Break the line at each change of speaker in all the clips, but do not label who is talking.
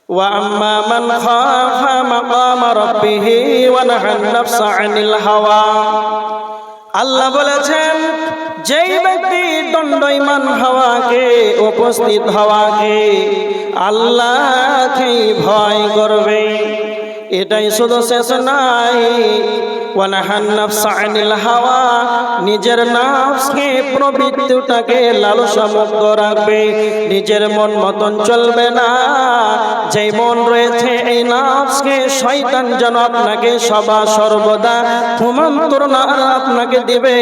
ওয়া আম্মা মান খাফা মাকামা রাব্বিহি ওয়া নাহান নাফসা আনিল হাওয়া। আল্লাহ বলেছেন, যেই ব্যক্তি দণ্ডায়মান হওয়াকে, উপস্থিত হওয়াকে, আল্লাহকে ভয় করবে, এটাই শুধু শেষ নাই, ওয়া নাহান নাফসা আনিল হাওয়া, নিজের নফসকে, প্রবৃত্তিটাকে লালসা মুক্ত রাখবে, নিজের মন মতন চলবে না। যেই মন রয়েছে এই নফসকে শয়তান যেন আপনাকে সদা সর্বদা কুমন্ত্রণা আপনাকে দিবে,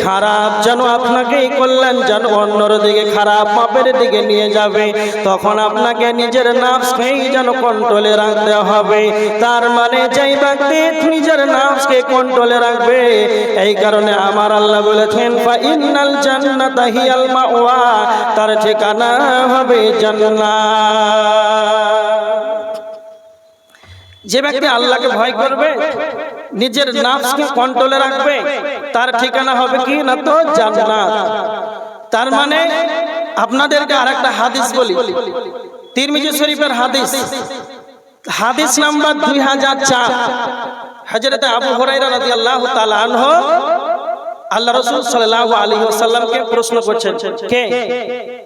খারাপ যেন আপনাকে কল্যাণ যেন অন্যর দিকে খারাপ পাপের দিকে নিয়ে যাবে, তখন আপনাকে নিজের নফসকেই যেন কন্ট্রোলে রাখতে হবে। তার মানে যেই ব্যক্তি নিজের নফসকে কন্ট্রোলে রাখবে, এই কারণে আমার আল্লাহ বলেছেন, ফা ইন্নাল জান্নাতা হিয়াল মাওয়া, তার ঠিকানা হবে জান্নাত। যে ব্যক্তি আল্লাহকে ভয় করবে, নিজের নফসকে কন্ট্রোলে রাখবে, তার ঠিকানা হবে কি না তো জান্নাত। তার মানে আপনাদেরকে আরেকটা হাদিস বলি, তিরমিজি শরীফের হাদিস, হাদিস নাম্বার 2004। হযরত আবু হুরায়রা রাদিয়াল্লাহু তাআলা আনহু আল্লাহ রাসূল সাল্লাল্লাহু আলাইহি ওয়াসাল্লামকে প্রশ্ন করছেন, কে?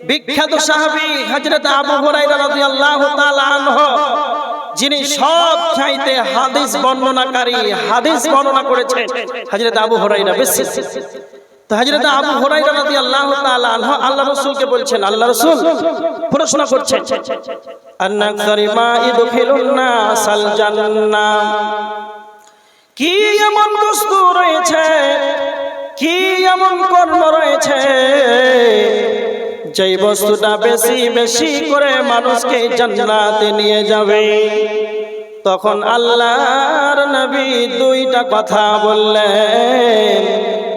বিখ্যাত সাহাবী হযরত আবু হুরায়রা রাদিয়াল্লাহু তাআলা আনহু, যিনি সব চাইতে হাদিস বর্ণনাকারী, হাদিস বর্ণনা করেছেন হযরত আবু হুরায়রা বেশি। তো হযরত আবু হুরায়রা রাদিয়াল্লাহু তাআলা আনহু আল্লাহ রাসূলকে বলছেন, আল্লাহ রাসূল প্রশ্ন করছেন, আন্নাকসারি মা ইদখিলুন নাসাল জান্নাহ, কি এমন বস্তু রয়েছে, কি এমন কর্ম রয়েছে, যেই বস্তুটা বেশি বেশি করে মানুষকে জান্নাতে নিয়ে যাবে? তখন আল্লাহর নবী দুইটা কথা বললেন,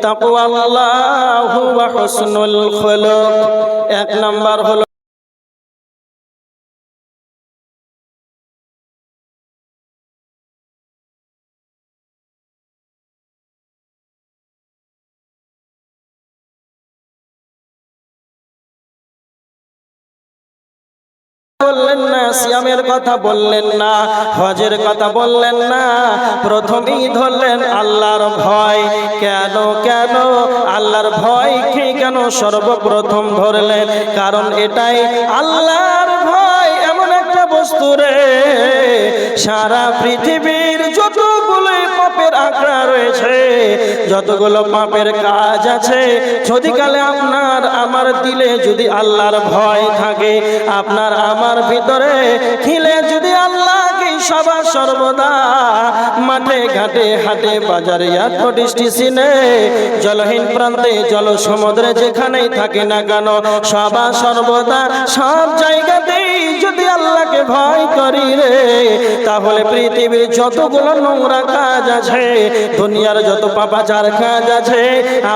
তাকওয়াল্লাহু ওয়া হুসনুল খুলুক। এক নাম্বার হলো বললেন না, সিয়ামের কথা বললেন না, হজের কথা বললেন না, প্রথমেই ধরলেন আল্লাহর ভয়। কেন কেন আল্লাহর ভয়কে কেন সর্বপ্রথম ধরলেন? কারণ এটাই, আল্লাহর ভয় এমন একটা বস্তু রে, সারা পৃথিবীর যতগুলো পাপের আঁকড়া রয়েছে, যতগুলো পাপের কাজ আছে, যদি কালে আপনার আমার দিলে যদি আল্লাহর ভয় থাকে, আপনার আমার ভিতরে খিলে যদি আল্লাহকে সদা সর্বদা মাঠে ঘাটে হাটে বাজারে স্টেশনে জলহীন প্রান্তে জল সমুদ্রে যেখানেই থাকে না কেন, সদা সর্বদা সব জায়গাতেই যদি আল্লাহকে ভয় করি রে, তাহলে পৃথিবীর যতগুলো নোংরা কাজ আছে, দুনিয়ার যত পাপাচার কাজ আছে,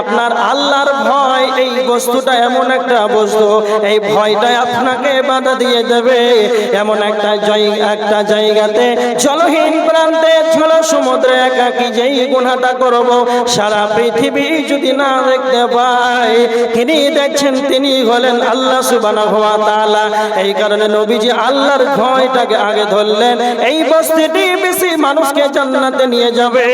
আপনার আল্লাহর ভয় এই বস্তুটা এমন একটা বস্তু, এই ভয়টা আপনাকে বাধা দিয়ে দেবে। এমন একটা জায়গাতে জলহীন প্রান্তে জল সমুদ্রে একাকী যেই গুনাহটা করব, সারা পৃথিবী যদি না দেখতে পায়, তিনি দেখছেন, তিনি হলেন আল্লাহ সুবহানাহু ওয়া তাআলা। এই কারণে নবীজি আল্লাহর ভয়টাকে আগে ধরলেন। এই বস্তুটি বেশি মানুষকে জান্নাতে নিয়ে যাবে।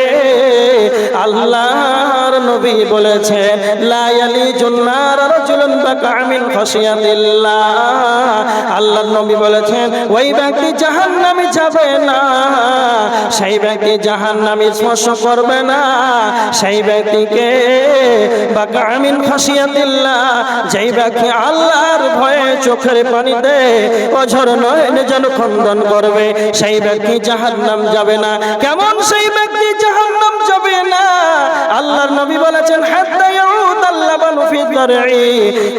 আল্লাহর নবী বলেছেন, লা ইয়ালিজুন নার রাজুলুন বাকা মিন খাশিয়াতিল্লাহ। আল্লাহর নবী বলেছেন, ওই ব্যক্তি জাহান্নামে যাবে না, সেই ব্যক্তি জাহান্নামে স্পর্শ করবে না, সেই ব্যক্তিকে বাকা মিন খাশিয়াতিল্লাহ, যেই ব্যক্তি আল্লাহর ভয়ে চোখের পানিতে অঝর নয়ন যেন খন্দন করবে, সেই ব্যক্তি জাহান্নাম যাবে না। কেমন সেই ব্যক্তি জাহান্নাম যাবে না? আল্লাহর নবী বলেছেন, হাত্তা ইয়াউদাল লাবানু ফি দারই,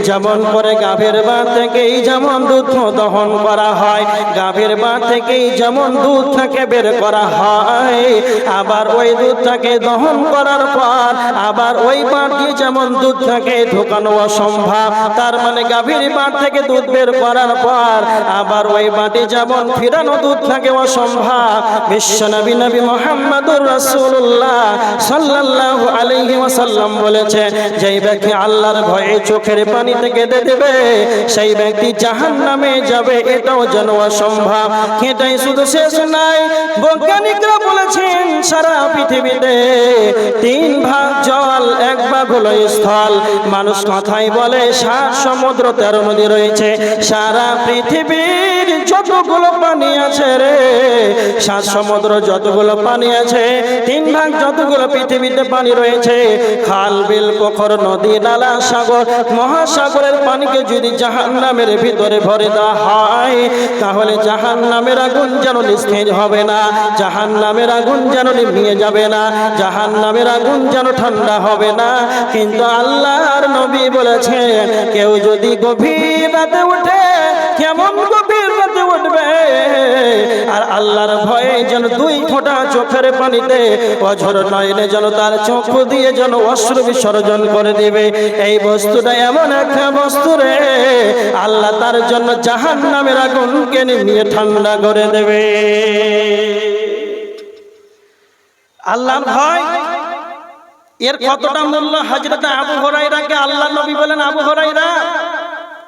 যেমন করে গাভীর বাঁ থেকেই যেমন দুধ দহন করা হয়, গাভীর বাঁ থেকেই যেমন দুধ থেকে বের করা হয়, আবার ওই দুধটাকে দহন করার পর আবার ওই বাঁ দিয়ে যেমন দুধ থেকে ঢোকানো অসম্ভব, তার মানে গাভীর বাঁ থেকে দুধ বের করার পর আবার ওই বাটি যেমন ফিরানো দুধ থাকে অসম্ভব। বিশ্বনবী নবী মুহাম্মদুর রাসূলুল্লাহ সাল্লাল্লাহু আলাইহি ওয়াসাল্লাম বলেছে, যেই ব্যক্তি আল্লাহর ভয়ে চোখের পানিতে কেঁদে দেবে সেই ব্যক্তি জাহান্নামে যাবে, এটাও যেন অসম্ভব। এটাই শুধু শেষ নাই, বৈজ্ঞানিকরা বলেছেন সারা পৃথিবীতে 3 ভাগ জল, 1 ভাগ হলো স্থল। মানুষ কথাই বলে 7 সমুদ্র 13 নদী রয়েছে। সারা পৃথিবীর যতগুলো পানি আছে রে, 7 সমুদ্র যতগুলো পানি আছে, 3 ভাগ যতগুলো পৃথিবীতে পানি রয়েছে, খাল বিল পুকুর নদী নালা সাগর মহাসাগরের পানিকে যদি জাহান্নামের ভিতরে ভরে দেওয়া হয়, তাহলে জাহান্নামের আগুন যেন নিস্তেজ হবে না, জাহান্নামের আগুন যেন নিভিয়ে যাবে না, জাহান্নামের আগুন যেন ঠান্ডা হবে না। কিন্তু আল্লাহর নবী বলেছেন, কেউ যদি গভীর রাতে উঠে, কেমন গভীর রাতে উঠবে, আর আল্লাহর ভয়ে যেন 2 ফোঁটা চোখের পানিতে অঝর নয়নে যেন তার চক্ষু দিয়ে যেন অশ্রু বিসর্জন করে দিবে। এই বস্তুটা এমন একটা বস্তু রে, আল্লাহ তার জন্য জাহান্নামের আগুনকে নিয়ে ঠান্ডা করে দেবে। আল্লাহর ভয় এর কতটা মূল্য। হযরত আবু হুরায়রাকে আল্লাহ নবী বলেন, আবু হুরায়রা,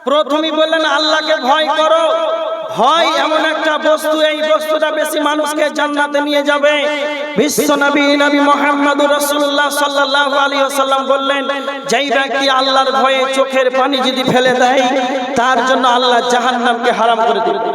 প্রথমেই বললেন আল্লাহকে ভয় করো। ভয় এমন একটা বস্তু, এই বস্তুটা বেশি মানুষকে জান্নাতে নিয়ে যাবে। বিশ্ব নবী নবী মুহাম্মদুর রাসূলুল্লাহ সাল্লাল্লাহু আলাইহি ওয়াসাল্লাম বললেন, যেই ব্যক্তি আল্লাহর ভয়ে চোখের পানি যদি ফেলে দেয়, তার জন্য আল্লাহ জাহান্নামকে হারাম করে দিবেন।